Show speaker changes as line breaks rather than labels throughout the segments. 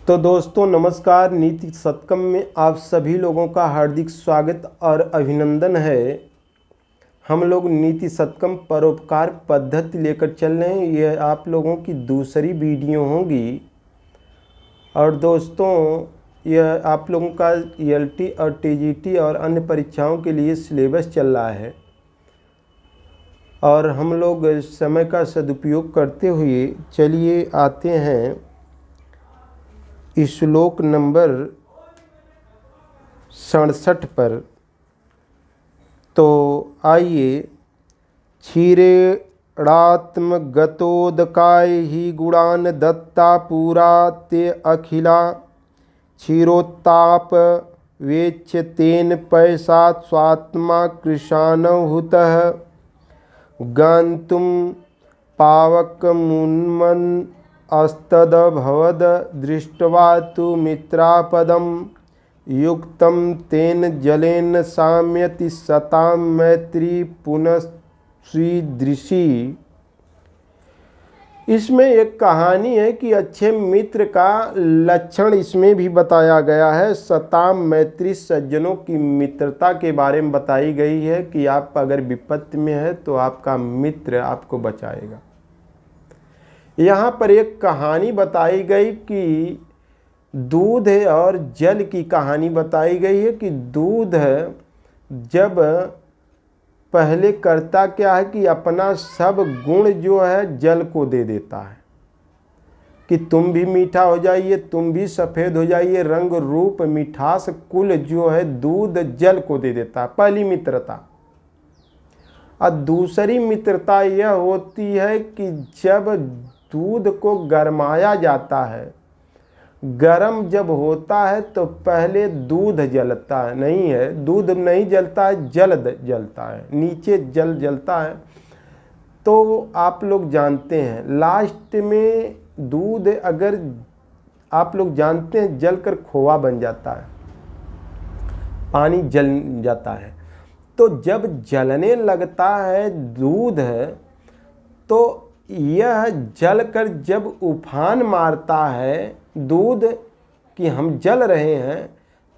तो दोस्तों नमस्कार। नीति सत्कम में आप सभी लोगों का हार्दिक स्वागत और अभिनंदन है। हम लोग नीति सत्कम परोपकार पद्धति लेकर चल रहे हैं। यह आप लोगों की दूसरी वीडियो होगी। और दोस्तों यह आप लोगों का ELT और TGT और अन्य परीक्षाओं के लिए सिलेबस चल रहा है और हम लोग समय का सदुपयोग करते हुए चलिए आते हैं श्लोक नंबर 67 पर। तो आइए। क्षीरेणात्मगतोदकाय ही गुणान दत्ता पुरा ते अखिला क्षीरोत्ताप वेच्य तेन पैसात् स्वात्मा कृशानहुतः गन्तुं पावकमुन्मन् अस्तदभवद दृष्ट्वा तु मित्रापदं युक्तं तेन जलेन साम्यति सतां मैत्री पुनस्वीदृशी। इसमें एक कहानी है कि अच्छे मित्र का लक्षण इसमें भी बताया गया है। सताम मैत्री, सज्जनों की मित्रता के बारे में बताई गई है कि आप अगर विपत्ति में है तो आपका मित्र आपको बचाएगा। यहाँ पर एक कहानी बताई गई कि दूध और जल की कहानी बताई गई है कि दूध जब पहले करता क्या है कि अपना सब गुण जो है जल को दे देता है कि तुम भी मीठा हो जाइए, तुम भी सफ़ेद हो जाइए। रंग रूप मिठास कुल जो है दूध जल को दे देता है, पहली मित्रता। और दूसरी मित्रता यह होती है कि जब दूध को गरमाया जाता है, गरम जब होता है तो पहले दूध जलता है, नहीं है दूध नहीं जलता है, जल जलता है, नीचे जल जलता है। तो आप लोग जानते हैं लास्ट में दूध अगर आप लोग जानते हैं जलकर खोआ बन जाता है, पानी जल जाता है। तो जब जलने लगता है दूध है तो यह जलकर जब उफान मारता है दूध कि हम जल रहे हैं,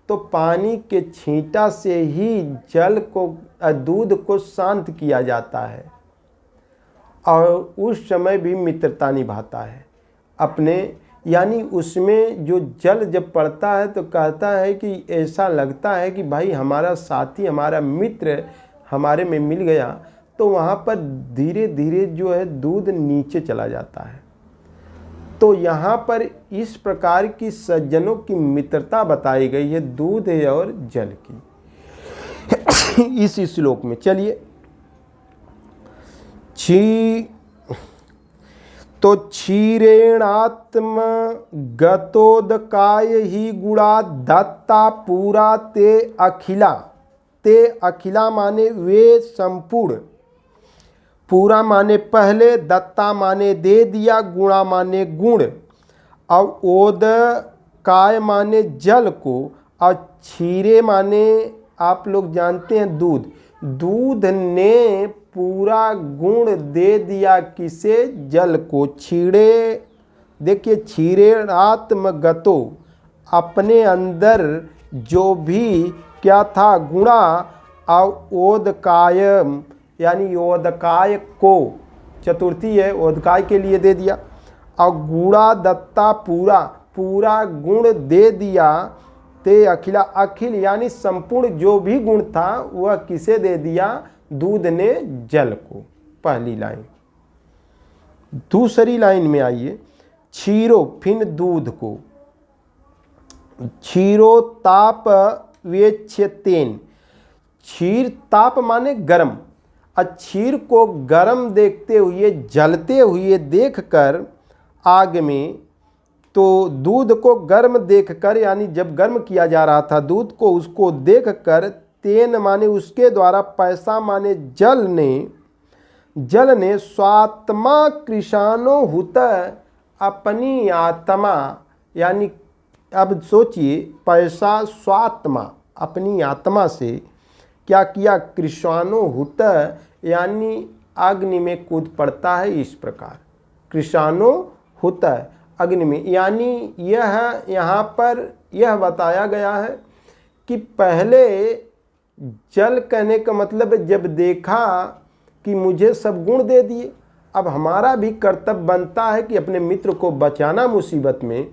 तो पानी के छींटा से ही जल को दूध को शांत किया जाता है और उस समय भी मित्रता निभाता है अपने। यानी उसमें जो जल जब पड़ता है तो कहता है कि ऐसा लगता है कि भाई हमारा साथी, हमारा मित्र हमारे में मिल गया। तो वहाँ पर धीरे धीरे जो है दूध नीचे चला जाता है। तो यहाँ पर इस प्रकार की सज्जनों की मित्रता बताई गई है दूध और जल की इस श्लोक में। चलिए। तो क्षीरेणात्म गतोदकाय ही गुणा दत्ता पूरा ते अखिला। ते अखिला माने वे संपूर्ण, पूरा माने पहले, दत्ता माने दे दिया, गुणा माने गुण, और ओद काय माने जल को, और क्षीरे माने आप लोग जानते हैं दूध। दूध ने पूरा गुण दे दिया किसे? जल को। क्षीरे देखिए, क्षीरे आत्मगतो अपने अंदर जो भी क्या था गुणा, और ओदकायम यानी ओदकाय को चतुर्थी है, ओदकाय के लिए दे दिया। और गुणा दत्ता पूरा, पूरा गुण दे दिया। ते अखिला, अखिल यानी संपूर्ण जो भी गुण था वह किसे दे दिया? दूध ने जल को। पहली लाइन। दूसरी लाइन में आइए। क्षीरो फिर दूध को, क्षीरो ताप वेच्य तेन। क्षीर ताप माने गर्म। क्षीर को गर्म देखते हुए, जलते हुए देखकर आग में, तो दूध को गर्म देखकर यानी जब गर्म किया जा रहा था दूध को, उसको देखकर तेन माने उसके द्वारा, पैसा माने जल ने स्वात्मा कृशानो हुत अपनी आत्मा। यानी अब सोचिए, पैसा स्वात्मा अपनी आत्मा से क्या किया? कृशानो हुत यानी अग्नि में कूद पड़ता है। इस प्रकार कृशानो हुत अग्नि में, यानी यह यहाँ पर यह बताया गया है कि पहले जल कहने का मतलब जब देखा कि मुझे सब गुण दे दिए, अब हमारा भी कर्तव्य बनता है कि अपने मित्र को बचाना मुसीबत में।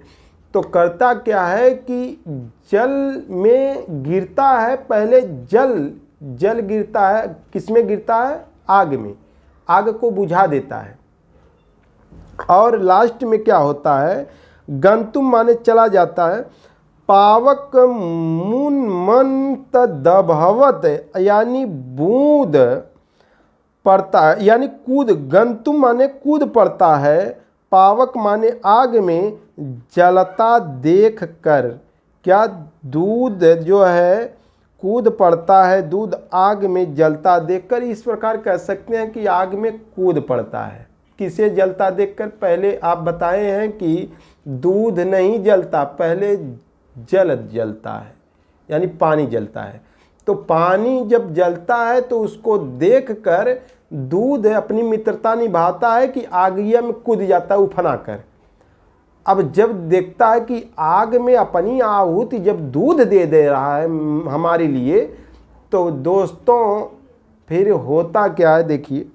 तो करता क्या है कि जल में गिरता है, पहले जल गिरता है, किस में गिरता है? आग में, आग को बुझा देता है। और लास्ट में क्या होता है? गंतुम माने चला जाता है। पावक मुन्मंत दभवत, यानी बूंद पड़ता है, यानी कूद। गंतुम माने कूद पड़ता है, पावक माने आग में जलता देख कर। क्या दूध जो है कूद पड़ता है, दूध आग में जलता देखकर, इस प्रकार कह सकते हैं कि आग में कूद पड़ता है। किसे जलता देखकर? पहले आप बताए हैं कि दूध नहीं जलता, पहले जल जलता है, यानी पानी जलता है। तो पानी जब जलता है तो उसको देखकर दूध अपनी मित्रता निभाता है कि आगिया में कूद जाता है उफना कर। अब जब देखता है कि आग में अपनी आहुति जब दूध दे रहा है हमारे लिए, तो दोस्तों फिर होता क्या है? देखिए,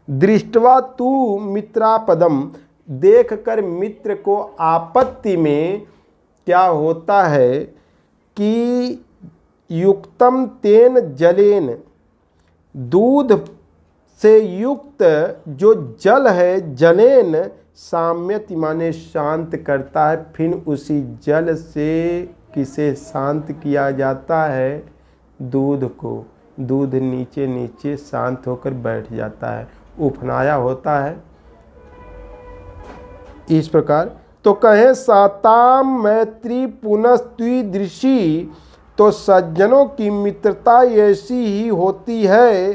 दृष्टवा तू मित्रापदम, देख कर मित्र को आपत्ति में क्या होता है कि युक्तम तेन जलेन, दूध से युक्त जो जल है, जलेन साम्यति माने शांत करता है। फिर उसी जल से किसे शांत किया जाता है? दूध को। दूध नीचे नीचे शांत होकर बैठ जाता है, उफनाया होता है इस प्रकार। तो कहें सताम मैत्री पुनस्त्विदृशी, तो सज्जनों की मित्रता ऐसी ही होती है,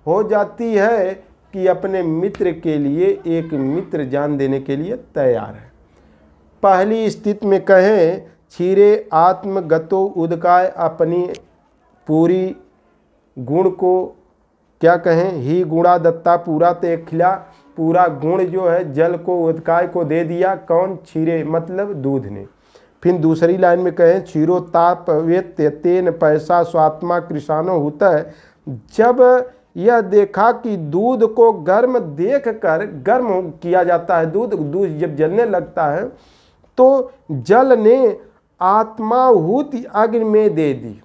हो जाती है कि अपने मित्र के लिए एक मित्र जान देने के लिए तैयार है। पहली स्थिति में कहें क्षीरे आत्मगतो उदकाय, अपनी पूरी गुण को क्या कहें? ही गुणा दत्ता, पूरा ते खिला, पूरा गुण जो है जल को उदकाय को दे दिया। कौन? क्षीरे मतलब दूध ने। फिर दूसरी लाइन में कहें क्षीरो ताप वेत्य तेन पैसा स्वात्मा कृषानो होता है। जब यह देखा कि दूध को गर्म देख कर, गर्म किया जाता है दूध जब जलने लगता है, तो जल ने आत्माहुति अग्नि में दे दी,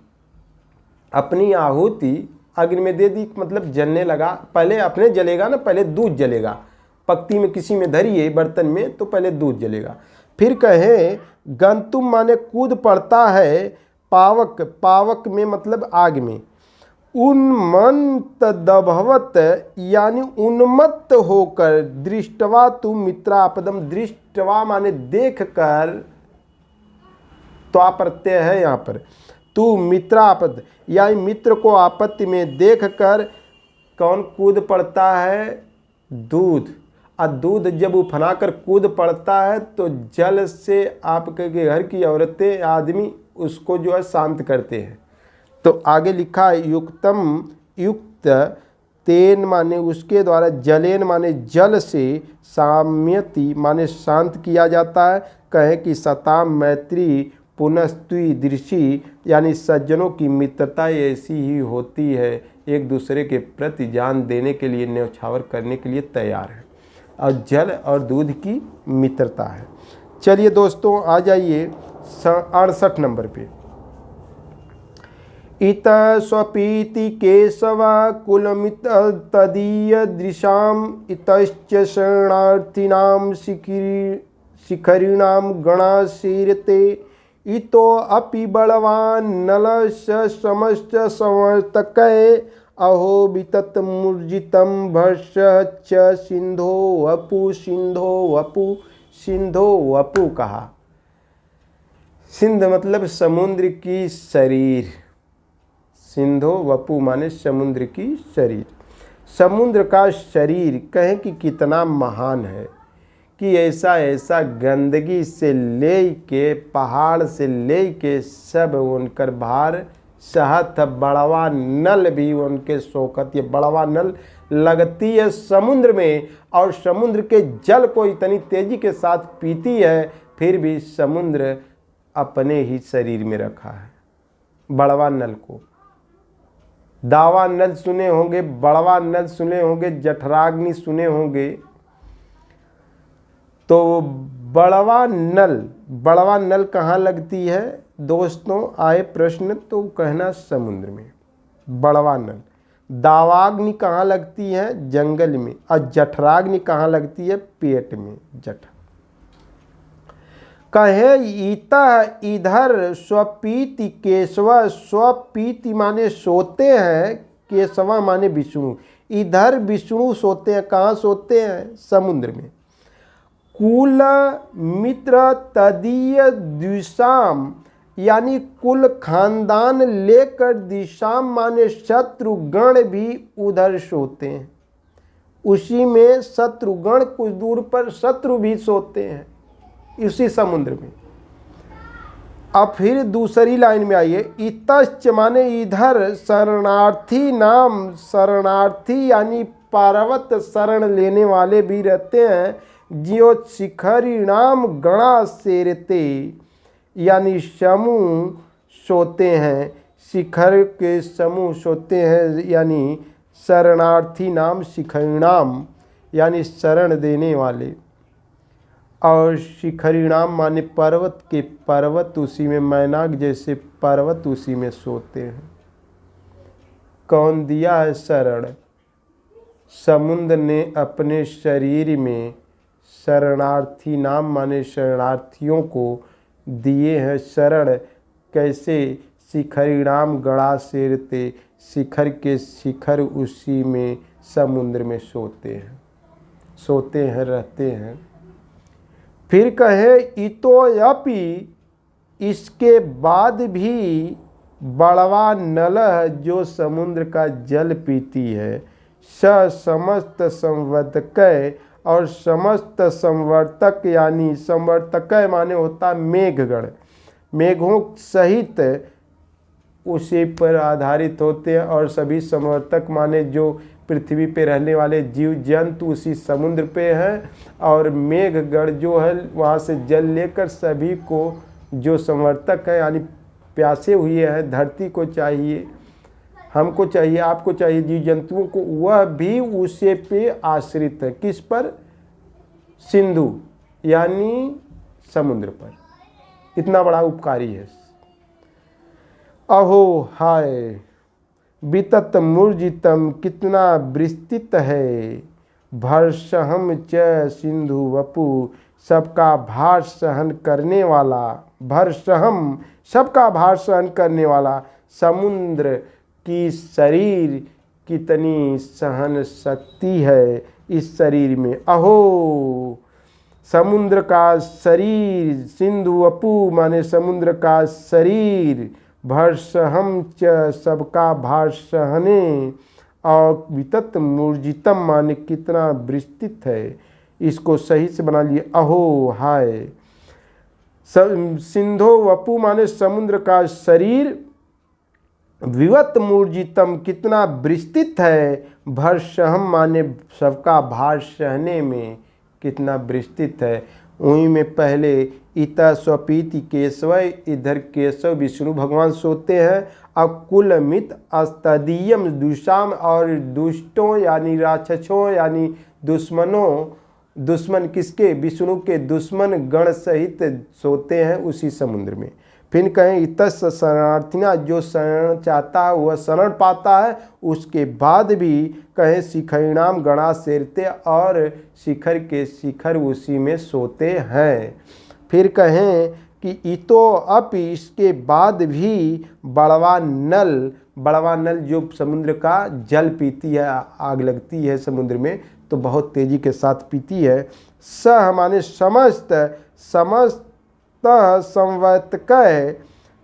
अपनी आहुति अग्नि में दे दी, मतलब जलने लगा। पहले अपने जलेगा ना, पहले दूध जलेगा। पक्ति में किसी में धरिए बर्तन में तो पहले दूध जलेगा। फिर कहें गंतुम माने कूद पड़ता है, पावक, पावक में मतलब आग में। उन्मत्त दभवत, यानी उन्मत्त होकर। दृष्टवा तू मित्रापदम, दृष्टवा माने देख कर, तो प्रत्यय है यहाँ पर। तू मित्रापद, यानी मित्र को आपत्ति में देख कर कौन कूद पड़ता है? दूध। और दूध जब उफना कर कूद पड़ता है तो जल से आपके घर की औरतें, आदमी उसको जो है शांत करते हैं। तो आगे लिखा है युक्तम, युक्त तेन माने उसके द्वारा, जलेन माने जल से, साम्यति माने शांत किया जाता है। कहे कि सताम मैत्री पुनस्त्विदृशी, यानी सज्जनों की मित्रता ऐसी ही होती है, एक दूसरे के प्रति जान देने के लिए, न्यौछावर करने के लिए तैयार है। और जल और दूध की मित्रता है। चलिए दोस्तों आ जाइए 68 नंबर पे। इत स्वपीति केशव कुलमित तदीय दृशाम, इतश्च शरणार्थिनां शिखरिणां गणाशीरते, इतो अपि बलवान नलश समश्च संवर्तकै, अहो वितत मूर्जितं भर्ष च सिंधो वपु, सिंधो वपु, सिंधो वपु कहा। सिंध मतलब समुद्र की शरीर, सिंधो वपु माने समुद्र की शरीर। समुद्र का शरीर कहें कि कितना महान है, कि ऐसा ऐसा गंदगी से ले के, पहाड़ से ले के सब उनकर भार सहत। बड़वा नल भी उनके शोकत, ये बड़वा नल लगती है समुद्र में, और समुद्र के जल को इतनी तेजी के साथ पीती है फिर भी समुद्र अपने ही शरीर में रखा है। बड़वा नल को दावा नल सुने होंगे, बड़वा नल सुने होंगे, जठराग्नि सुने होंगे। तो बड़वा नल कहाँ लगती है दोस्तों? आए प्रश्न तो कहना समुद्र में बड़वा नल। दावाग्नि कहाँ लगती है? जंगल में। और जठराग्नि कहाँ लगती है? पेट में, जठ। कहे इतः इधर स्वपीति केशव। स्वपीति माने सोते हैं, केशव माने विष्णु। इधर विष्णु सोते हैं। कहाँ सोते हैं? समुद्र में। कुल मित्र तदीय द्विषाम, यानी कुल खानदान लेकर दिशाम माने शत्रुगण भी उधर सोते हैं। उसी में शत्रुगण, कुछ दूर पर शत्रु भी सोते हैं, इसी समुद्र में। अब फिर दूसरी लाइन में आइए। इतश्च माने इधर शरणार्थी नाम, शरणार्थी यानी पार्वत शरण लेने वाले भी रहते हैं। जियो शिखरी नाम गणा सेरते, यानी समूह सोते हैं, शिखर के समूह सोते हैं, यानी शरणार्थी नाम शिखरिणाम यानी शरण देने वाले। और शिखरिणाम माने पर्वत के पर्वत, उसी में मैनाक जैसे पर्वत उसी में सोते हैं। कौन दिया है शरण? समुद्र ने अपने शरीर में शरणार्थी नाम माने शरणार्थियों को दिए हैं शरण। कैसे? शिखरिणाम गणा सेरते, शिखर के शिखर उसी में समुद्र में सोते हैं, रहते हैं। फिर कहे इतोयपि, इसके बाद भी बड़वा नल जो समुद्र का जल पीती है, स समस्त संवर्तक, और समस्त संवर्तक यानी संवर्तक माने होता मेघगण, मेघों सहित उसी पर आधारित होते हैं। और सभी संवर्तक माने जो पृथ्वी पे रहने वाले जीव जंतु उसी समुद्र पे हैं। और मेघगण जो है वहाँ से जल लेकर सभी को, जो संवर्तक है यानी प्यासे हुए हैं, धरती को चाहिए, हमको चाहिए, आपको चाहिए, जीव जंतुओं को, वह भी उसे पे आश्रित है। किस पर? सिंधु यानी समुद्र पर। इतना बड़ा उपकारी है। अहो हाय वितत मूर्जितम, कितना विस्तृत है। भर्षहम च सिंधु वपु, सबका भार सहन करने वाला। भर्षहम सबका भार सहन करने वाला। समुद्र की शरीर कितनी सहन शक्ति है इस शरीर में। अहो समुद्र का शरीर, सिंधु वपु माने समुद्र का शरीर, भर्षहम च सबका भार सहने, और वितत मूर्जितम माने कितना विस्तृत है। इसको सही से बना लिए। अहो हाय। सिंधो वपु माने समुद्र का शरीर, विवत मूर्जितम कितना विस्तृत है, भर्षहम माने सबका भार सहने में कितना विस्तृत है। वहीं में पहले इता स्वपीति केशव, इधर केशव विष्णु भगवान सोते हैं। अब कुलमित अस्तदीयम दुष्टाम, और दुष्टों यानी राक्षसों यानी दुश्मनों, दुश्मन किसके? विष्णु के दुश्मन गण सहित सोते हैं उसी समुद्र में। फिर कहें इतस शरणार्थिना, जो शरण चाहता है वह शरण पाता है। उसके बाद भी कहें शिखरिणाम गणा सेरते, और शिखर के शिखर उसी में सोते हैं। फिर कहें कि इतो अपि, इसके बाद भी बड़वा नल जो समुद्र का जल पीती है, आग लगती है समुद्र में तो बहुत तेजी के साथ पीती है। स माने समस्त, समस्त संवर्तक,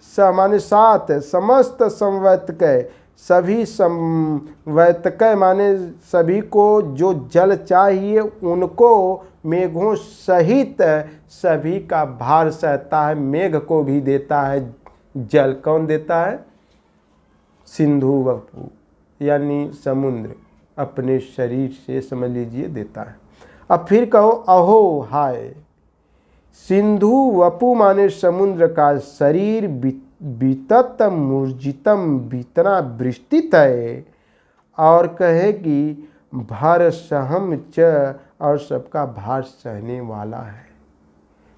स माने सात, समस्त संवर्तक, सभी संवर्तक माने सभी को जो जल चाहिए उनको मेघों सहित सभी का भार सहता है। मेघ को भी देता है जल। कौन देता है? सिंधु वपु यानी समुद्र अपने शरीर से, समझ लीजिए, देता है। अब फिर कहो अहो हाय। सिंधु वपु माने समुद्र का शरीर, बीतत मूर्जितम बीतना विस्तृत है, और कहे कि भार सहम च और सबका भार सहने वाला है।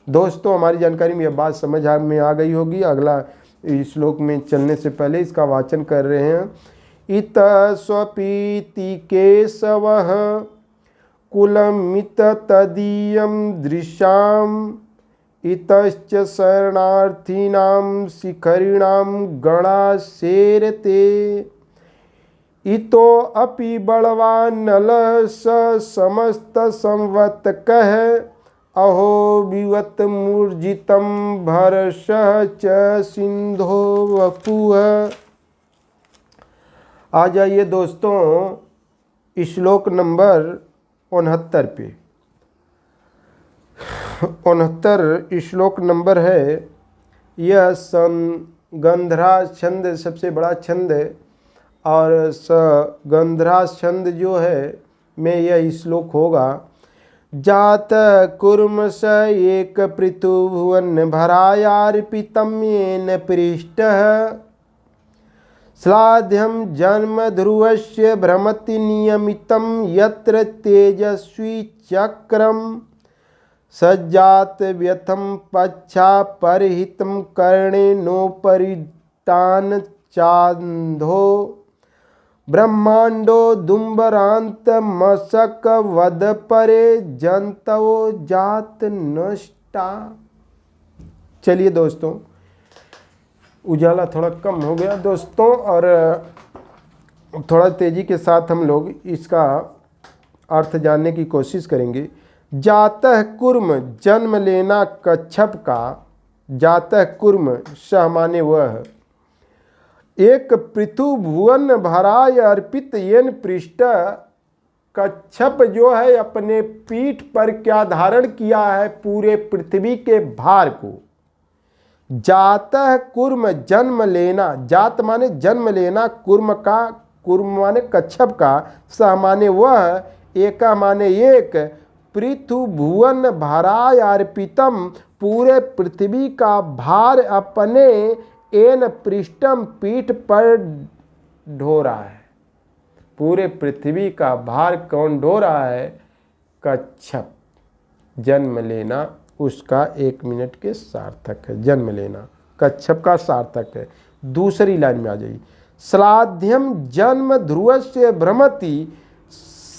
दोस्तों हमारी जानकारी में यह बात समझ में आ गई होगी। अगला श्लोक में चलने से पहले इसका वाचन कर रहे हैं। इत स्वपीति केशवः कुलमित तदीयं दृश्याम, इतश्च शरणार्थीनां शिखरिणां गणा सेरते, इतो अपि बलवानलः स समस्त संवत्कः, अहो विवत मूर्जितं भरशः च सिंधो वपुः। आ जाइए दोस्तों श्लोक नंबर 69 पे। 69 श्लोक नंबर है। यह गंधरा छंद सबसे बड़ा छंद है, और गंधरा छंद जो है में यह श्लोक होगा। जात कुर्म स एक पृथु भुवन भरायार्पितं येन पृष्टः, श्लाघ्यं जन्म ध्रुवस्य भ्रमति नियमितं यत्र तेजस्वी चक्रम, सज्जात व्यथम पच्छा परहितं कर्णे नोपरितान चांधो, ब्रह्मांडो दुम्बरांत मशक वद परे जंतवो जात नष्टा। चलिए दोस्तों, उजाला थोड़ा कम हो गया दोस्तों, और थोड़ा तेजी के साथ हम लोग इसका अर्थ जानने की कोशिश करेंगे। जातः कुर्म जन्म लेना कच्छप का, जातः कुर्म सह माने वह, एक पृथु भुवन भराय अर्पित येन पृष्ठ, कच्छप जो है अपने पीठ पर क्या धारण किया है, पूरे पृथ्वी के भार को। जातः कुर्म जन्म लेना, जात माने जन्म लेना, कुर्म का कुर्म माने कच्छप का, सह माने वह, एक माने एक, पृथु भुवन भराय अर्पितम पूरे पृथ्वी का भार अपने एन पृष्ठम पीठ पर ढो रहा है। पूरे पृथ्वी का भार कौन ढो रहा है? कच्छप। जन्म लेना उसका 1 मिनट के सार्थक है, जन्म लेना कच्छप का सार्थक है। दूसरी लाइन में आ जाइए। श्लाघ्यम जन्म ध्रुवस्य भ्रमति,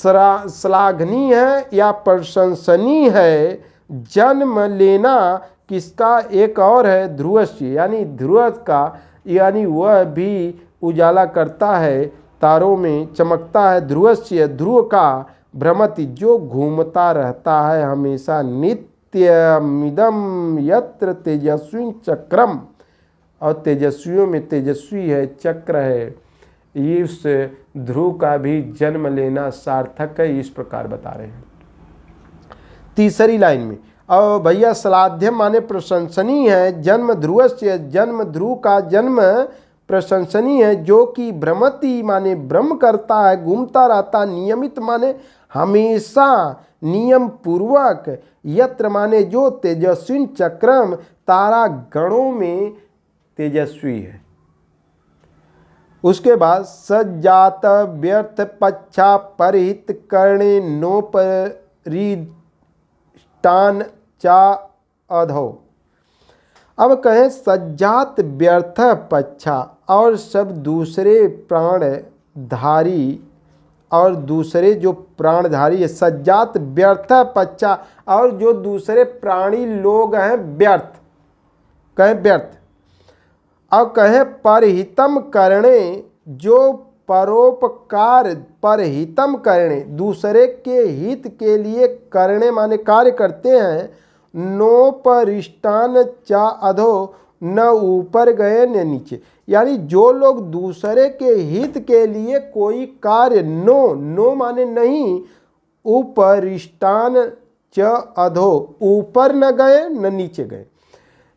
श्लाघनीय है या प्रशंसनीय है जन्म लेना किसका? एक और है ध्रुवस्य, यानी ध्रुव का, यानी वह भी उजाला करता है, तारों में चमकता है। ध्रुवस्य ध्रुव का, भ्रमति जो घूमता रहता है हमेशा, नित्यमिदम यत्र तेजस्वी चक्रम, और तेजस्वियों में तेजस्वी है, चक्र है। इस ध्रुव का भी जन्म लेना सार्थक है, इस प्रकार बता रहे हैं। तीसरी लाइन में, और भैया श्लाघ्य माने प्रशंसनीय है, जन्म ध्रुव से, जन्म ध्रुव का जन्म प्रशंसनीय है, जो कि भ्रमति माने भ्रम करता है, घूमता रहता, नियमित माने हमेशा नियम पूर्वक, यत्र माने जो, तेजस्वी चक्रम तारा गणों में तेजस्वी है। उसके बाद सज्जात व्यर्थ पच्छा परहित कर्णे नोपरितान चा अधो। अब कहें सज्जात व्यर्थ पच्छा, और सब दूसरे प्राणधारी, और दूसरे जो प्राणधारी है, सज्जात व्यर्थ पच्छा, और जो दूसरे प्राणी लोग हैं व्यर्थ, कहें व्यर्थ। अब कहें परहितम करणे, जो परोपकार, परहितम करणे दूसरे के हित के लिए, करणे माने कार्य करते हैं, नोपरिष्टान चा अधो, न ऊपर गए न नीचे, यानी जो लोग दूसरे के हित के लिए कोई कार्य, नो माने नहीं, उपरिष्टान च अधो, ऊपर न गए न नीचे गए।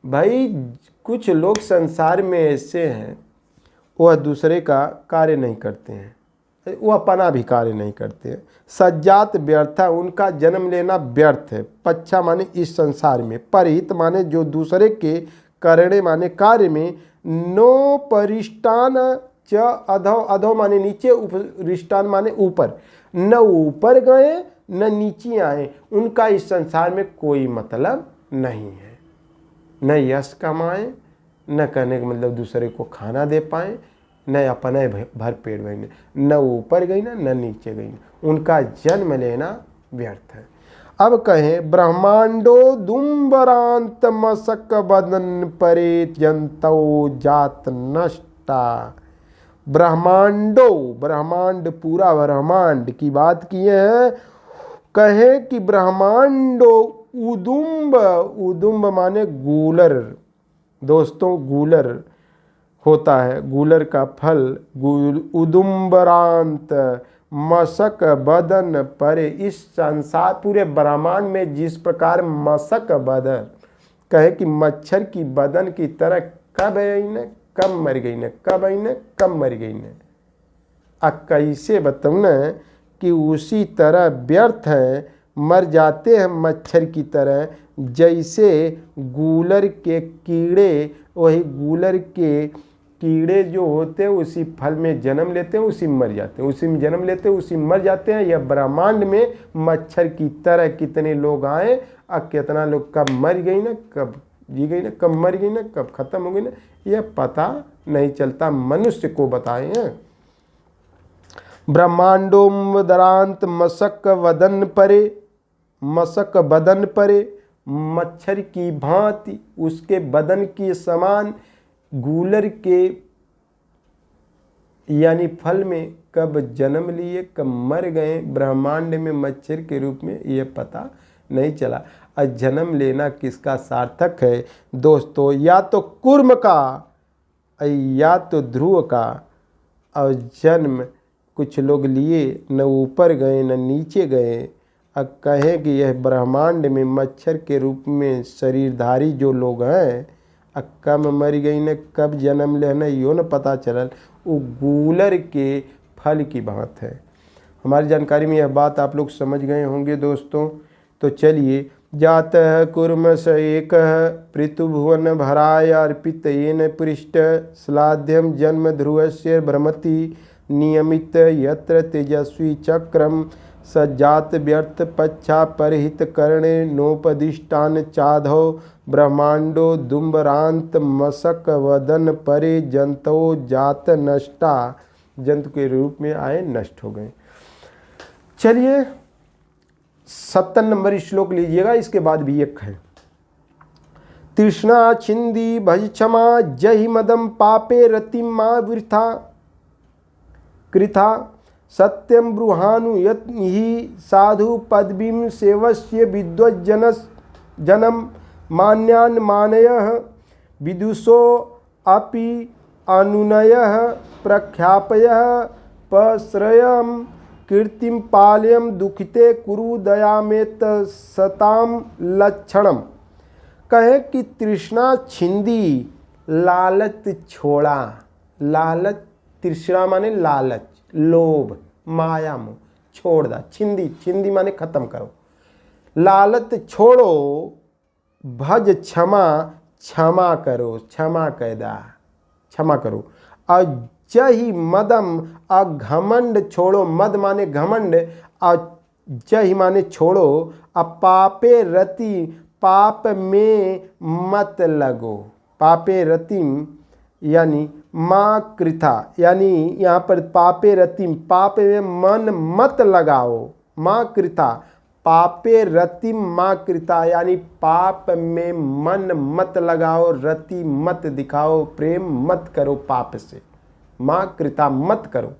भाई कुछ लोग संसार में ऐसे हैं, वह दूसरे का कार्य नहीं करते हैं, वो अपना भी कार्य नहीं करते हैं। सज्जात व्यर्थ है, उनका जन्म लेना व्यर्थ है। पच्छा माने इस संसार में, परहित माने जो दूसरे के करणे माने कार्य में, नो परिष्टान च अधो, अधो माने नीचे, उपरिष्टान माने ऊपर, न ऊपर गए न नीचे आए, उनका इस संसार में कोई मतलब नहीं है। न यश कमाए, न कहने का मतलब दूसरे को खाना दे पाए, न अपने भर पेट भरने, न ऊपर गई ना न नीचे गई, उनका जन्म लेना व्यर्थ है। अब कहें ब्रह्मांडो दुम्बरांत मसक बदन परे जंतो जात नष्टा। ब्रह्मांडो, ब्रह्मांड पूरा ब्रह्मांड की बात किए हैं। कहे कि ब्रह्मांडो उदुम्ब, उदुम्ब माने गूलर, दोस्तों गूलर होता है, गूलर का फल उदुम्बरांत मशक बदन परे। इस संसार पूरे ब्रह्मांड में जिस प्रकार मशक बदन, कहे कि मच्छर की बदन की तरह कब आई न कब मर गई न, कब आई न कब मर गई न। कैसे बताऊँ न कि उसी तरह व्यर्थ है, मर जाते हैं मच्छर की तरह। जैसे गूलर के कीड़े, वही गूलर के कीड़े जो होते हैं उसी फल में जन्म लेते हैं, उसी में मर जाते हैं, उसी में जन्म लेते हैं, उसी में मर जाते हैं। यह ब्रह्मांड में मच्छर की तरह कितने लोग आए और कितना लोग कब मर गई ना, कब जी गई ना, कब मर गई ना, कब खत्म हो गई ना, यह पता नहीं चलता। मनुष्य को बताए हैं। ब्रह्मांडोमदरांत मशक वदन परे, मशक बदन परे, मच्छर की भांति उसके बदन के समान गूलर के यानी फल में कब जन्म लिए कब मर गए, ब्रह्मांड में मच्छर के रूप में, ये पता नहीं चला। और जन्म लेना किसका सार्थक है दोस्तों? या तो कुर्म का या तो ध्रुव का। और जन्म कुछ लोग लिए, न ऊपर गए न नीचे गए। अब कहें कि यह ब्रह्मांड में मच्छर के रूप में शरीरधारी जो लोग हैं, कब मर गई न कब जन्म लेना यो न पता चलल, वो गूलर के फल की बात है। हमारी जानकारी में यह बात आप लोग समझ गए होंगे दोस्तों। तो चलिए, जात कुर्म स एक पृथुभुवन भराय अर्पित येन पृष्ठ श्लाघ्यम जन्म ध्रुवस्य भ्रमति नियमित यत्र तेजस्वी चक्रम सज्जात व्यर्थ पच्छा परहित कर्णे नोपदिष्टान चाधो ब्रह्मांडो दुम्बरांत मशक वदन परे जंतो जात नष्टा। जंतु के रूप में आए, नष्ट हो गए। चलिए 70 नंबर श्लोक लीजिएगा, इसके बाद भी एक है। तृष्णा छिंदी भज क्षमा जहि मदम पापे रतिम मा वृथा कृथा सत्यम ब्रूहानु यत् ही साधु पदवीं सेवस्य विद्वज्जनस जनम मान्यान मानयः विदुषो अपि अनुनयः प्रख्यापयः पश्रयम् कीर्तिम पाल्यम दुखिते कुरु दयामेत सताम लक्षणम। कहे कि तृष्णा छिंदी, लालच छोड़ा। लालच, तृष्णा माने लालच, लोभ, माया मोह छोड़ दा। छिंदी, छिंदी माने खत्म करो। लालच छोड़ो, भज क्षमा, क्षमा करो, क्षमा कैदा, क्षमा करो। और जहि मदम, घमंड छोड़ो। मद माने घमंड, और जहि माने छोड़ो। पापे रति, पाप में मत लगो। पापे रतिम यानी माँ कृथा, यानी यहाँ पर पापे रतिम, पाप में मन मत लगाओ। माँ कृथा, पापे रतिम माँ कृता, यानी पाप में मन मत लगाओ, रति मत दिखाओ, प्रेम मत करो पाप से, माँ कृता मत करो।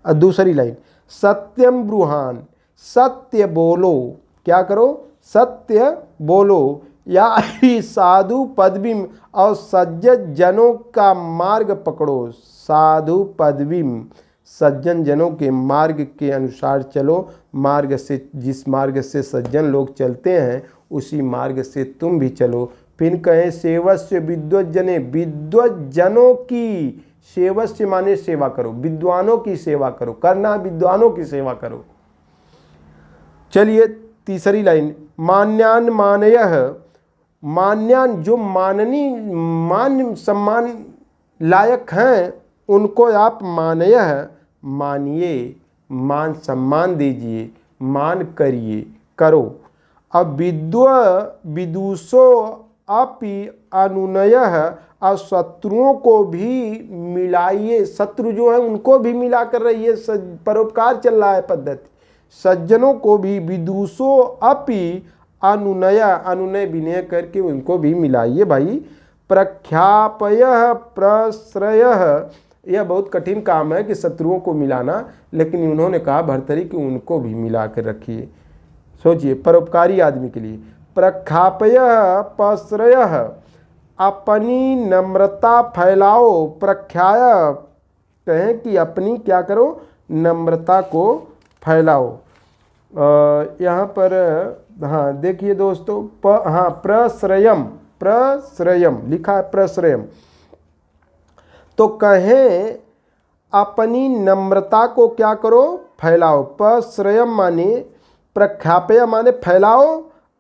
और दूसरी लाइन, सत्यम ब्रूहान, सत्य बोलो। क्या करो? सत्य बोलो। या साधु पदवीम, और सज्जन जनों का मार्ग पकड़ो। साधु पदवीम, सज्जन जनों के मार्ग के अनुसार चलो। मार्ग से, जिस मार्ग से सज्जन लोग चलते हैं उसी मार्ग से तुम भी चलो। फिर कहें सेवस्य विद्वज्जने, विद्वज्जनों की सेवस्य माने सेवा करो, विद्वानों की सेवा करो, करना विद्वानों की सेवा करो। चलिए तीसरी लाइन, मान्यान मानयः, मान्यान जो मान सम्मान लायक हैं उनको आप मानयः मानिए, मान सम्मान दीजिए, मान करिए, करो। अब विदुषो अपि अनुनयः, और शत्रुओं को भी मिलाइए, शत्रु जो है उनको भी मिलाकर रहिए, परोपकार चल रहा है पद्धति। सज्जनों को भी विदुषो अपि अनुनय, अनुनय विनय करके उनको भी मिलाइए भाई। प्रख्यापयः प्रश्रयः, यह बहुत कठिन काम है कि शत्रुओं को मिलाना, लेकिन उन्होंने कहा भर्तृहरि कि उनको भी मिला कर रखिए। सोचिए, परोपकारी आदमी के लिए। प्रख्यापयः प्रश्रयः, अपनी नम्रता फैलाओ, प्रख्याय कहें कि अपनी क्या करो, नम्रता को फैलाओ। यहाँ पर हाँ देखिए दोस्तों, प्रश्रयम, प्रश्रयम लिखा है, प्रश्रयम। तो कहें अपनी नम्रता को क्या करो, फैलाओ। प्रश्रयम माने प्रख्यापय माने फैलाओ,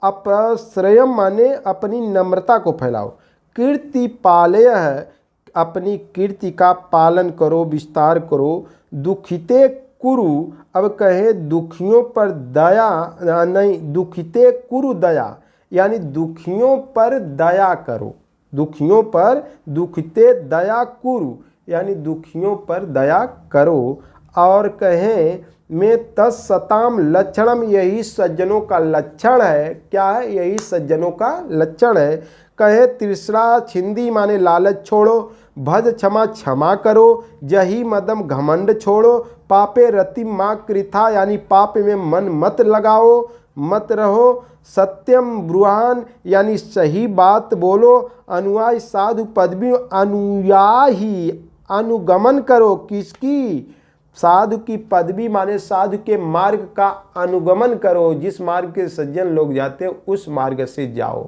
अप्रश्रयम माने अपनी नम्रता को फैलाओ। कीर्ति पालय है, अपनी कीर्ति का पालन करो, विस्तार करो। दुखिते कुरु, अब कहे दुखियों पर दया नहीं, दुखिते कुरु दया, यानी दुखियों पर दया करो, दुखियों पर, दुखिते दया कुरु यानी दुखियों पर दया करो। और कहें में तत्सताम लक्षणम, यही सज्जनों का लक्षण है। क्या है, यही सज्जनों का लक्षण है। कहे तृष्णा छिंदी माने लालच छोड़ो, भज क्षमा क्षमा करो, जही मदम घमंड छोड़ो, पापे रति माँ कृथा यानी पाप में मन मत लगाओ, मत रहो। सत्यम ब्रुहान यानी सही बात बोलो। अनुयायी साधु पदवी, अनुयायी अनुगमन करो, किसकी, साधु की पदवी माने साधु के मार्ग का अनुगमन करो, जिस मार्ग के सज्जन लोग जाते हैं उस मार्ग से जाओ।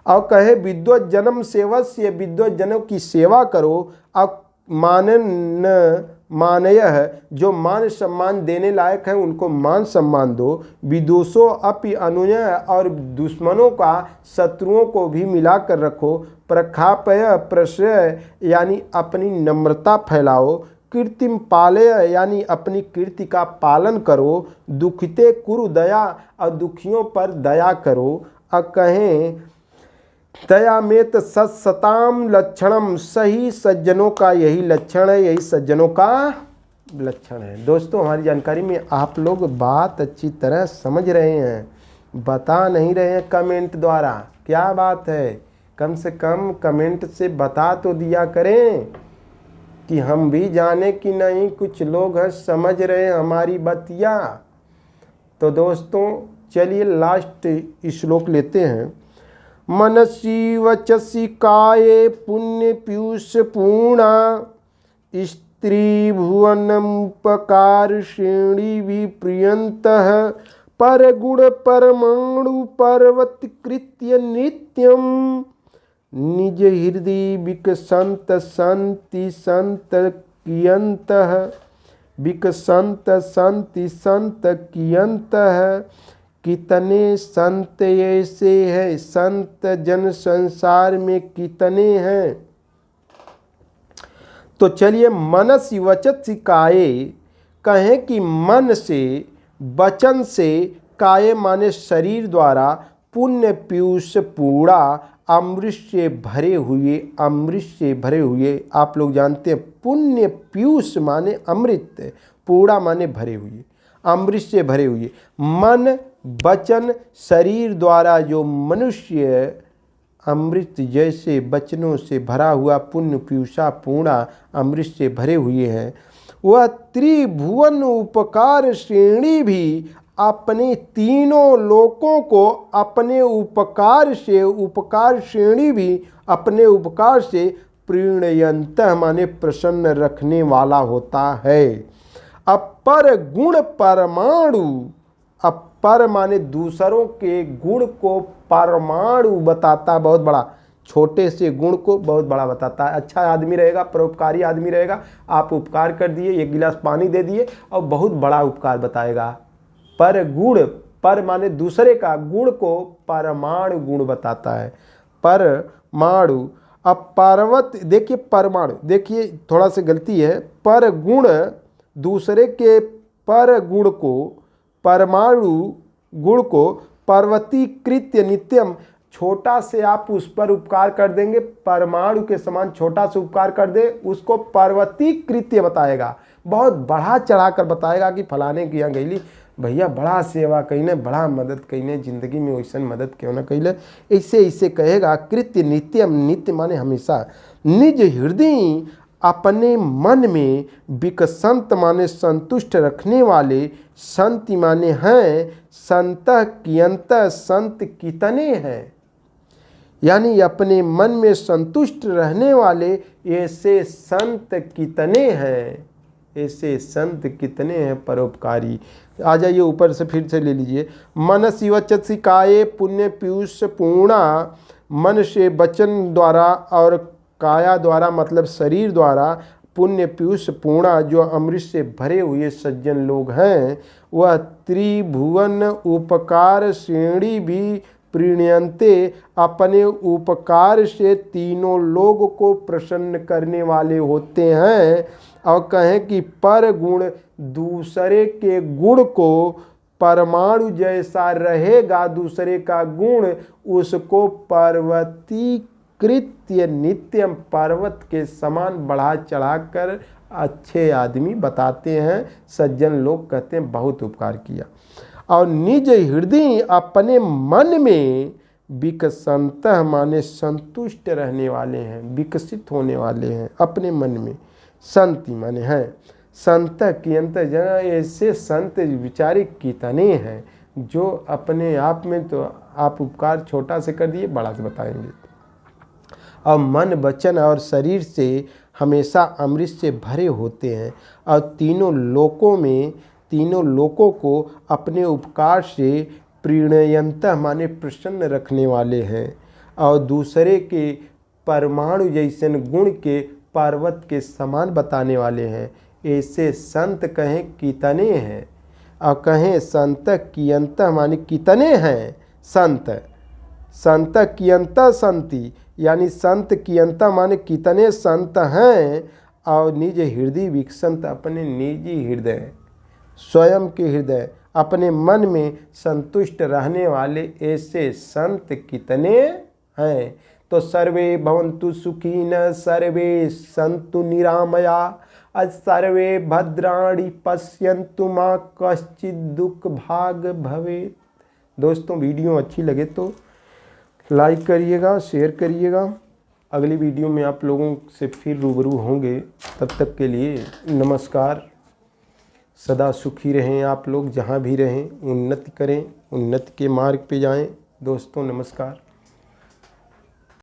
और कहे विद्वत जन्म सेवस्य, विद्वत जनों की सेवा करो। अब मानन मानयः, जो मान सम्मान देने लायक है उनको मान सम्मान दो। विदुषो अपि अनुनय, और दुश्मनों का, शत्रुओं को भी मिलाकर रखो। प्रख्यापय प्रश्रय यानी अपनी नम्रता फैलाओ। कीर्तिम पालय यानी अपनी कीर्ति का पालन करो। दुखिते कुरु दया, और दुखियों पर दया करो। अब कहें दया में तो सत्सताम लक्षणम, सही सज्जनों का यही लक्षण है, यही सज्जनों का लक्षण है। दोस्तों हमारी जानकारी में आप लोग बात अच्छी तरह समझ रहे हैं, बता नहीं रहे हैं कमेंट द्वारा, क्या बात है, कम से कम कमेंट से बता तो दिया करें कि हम भी जाने कि नहीं कुछ लोग हैं समझ रहे हैं हमारी बतिया। तो दोस्तों चलिए लास्ट श्लोक लेते हैं। मनसी वचसी काये पुण्य पीयूष पूर्णा, स्त्री भुवनमुपकार श्रेणी विप्रियंतः, पर गुण परमाणु पर्वतकृत्य नित्यम, निज हृदय विकसंत संति संत कियंतः, विकसंत संति संत कियंतः। कितने संत ऐसे हैं, संत जन संसार में कितने हैं। तो चलिए मनसि वचसि काये, कहें कि मन से, वचन से, काये माने शरीर द्वारा, पुण्य पीयूष पूरा, अमृत से भरे हुए, अमृत से भरे हुए। आप लोग जानते हैं पुण्य पीयूष माने अमृत, पूरा माने भरे हुए, अमृत से भरे हुए। मन वचन शरीर द्वारा जो मनुष्य अमृत जैसे वचनों से भरा हुआ पुण्य पीयूषा पूर्णा अमृत से भरे हुए हैं, वह त्रिभुवन उपकार श्रेणी भी अपने तीनों लोकों को अपने उपकार से, उपकार श्रेणी भी अपने उपकार से प्रीणयंतः माने प्रसन्न रखने वाला होता है। अपर गुण परमाणु, अपर माने दूसरों के गुण को परमाणु बताता, बहुत बड़ा छोटे से गुण को बहुत बड़ा बताता है। अच्छा आदमी रहेगा, परोपकारी आदमी रहेगा, आप उपकार कर दिए, एक गिलास पानी दे दिए और बहुत बड़ा उपकार बताएगा। पर गुण, पर माने दूसरे का, गुण को परमाणु गुण बताता है। परमाणु, अब पर्वत देखिए, परमाणु देखिए थोड़ा सा गलती है, पर गुण दूसरे के पर गुण को, परमाणु गुण को पर्वतीकृत्य नित्यम, छोटा से आप उस पर उपकार कर देंगे, परमाणु के समान छोटा से उपकार कर दे, उसको पर्वतीकृत्य बताएगा, बहुत बढ़ा चढ़ाकर बताएगा कि फलाने के यहाँ गईली भैया बड़ा सेवा कहीने, बड़ा मदद कहीने, जिंदगी में वैसा मदद क्यों ना कहीले, ऐसे ऐसे कहेगा। कृत्य नित्यम, नित्य माने हमेशा। निज हृदय, अपने मन में। विकसंत माने संतुष्ट रखने वाले। संति माने हैं। संतः कियंतः, संत कितने हैं, यानी अपने मन में संतुष्ट रहने वाले ऐसे संत कितने हैं, ऐसे संत कितने हैं परोपकारी। आ जाइए ऊपर से फिर से ले लीजिए। मनसि वचसि काये पुण्य पीयूष पूर्णा, मन से वचन द्वारा और काया द्वारा मतलब शरीर द्वारा पुण्य पीयूष पूर्णा, जो अमृत से भरे हुए सज्जन लोग हैं, वह त्रिभुवन उपकार श्रेणी भी प्रीण्यन्ते, अपने उपकार से तीनों लोग को प्रसन्न करने वाले होते हैं। और कहें कि पर गुण, दूसरे के गुण को, परमाणु जैसा रहेगा दूसरे का गुण, उसको पर्वतीकृत्य नित्यम, पर्वत के समान बढ़ा चढ़ाकर अच्छे आदमी बताते हैं। सज्जन लोग कहते हैं बहुत उपकार किया। और निज हृदय, अपने मन में। विकसंत माने संतुष्ट रहने वाले हैं, विकसित होने वाले हैं अपने मन में। संति माने हैं। संत कियंत जना, ऐसे संत विचारी कितने हैं जो अपने आप में, तो आप उपकार छोटा से कर दिए, बड़ा से बताएंगे। और मन वचन और शरीर से हमेशा अमृत से भरे होते हैं। और तीनों लोकों में, तीनों लोकों को अपने उपकार से प्रीणयंतः माने प्रसन्न रखने वाले हैं। और दूसरे के परमाणु जैसे गुण के पर्वत के समान बताने वाले हैं। ऐसे संत कहें कितने हैं, और कहें संत कियंत माने कितने हैं संत। संत कियंत संति, यानी संत कियंत माने कितने संत हैं। और निज हृदय विकसंत, अपने निजी हृदय, स्वयं के हृदय, अपने मन में संतुष्ट रहने वाले ऐसे संत कितने हैं। तो सर्वे भवन्तु सुखिनः, सर्वे सन्तु निरामया, सर्वे भद्राणि पश्यन्तु मा कश्चित् दुःख भाग भवेत्। दोस्तों वीडियो अच्छी लगे तो लाइक करिएगा, शेयर करिएगा। अगली वीडियो में आप लोगों से फिर रूबरू होंगे। तब तक के लिए नमस्कार। सदा सुखी रहें आप लोग, जहाँ भी रहें उन्नति करें, उन्नति के मार्ग पे जाएं। दोस्तों नमस्कार।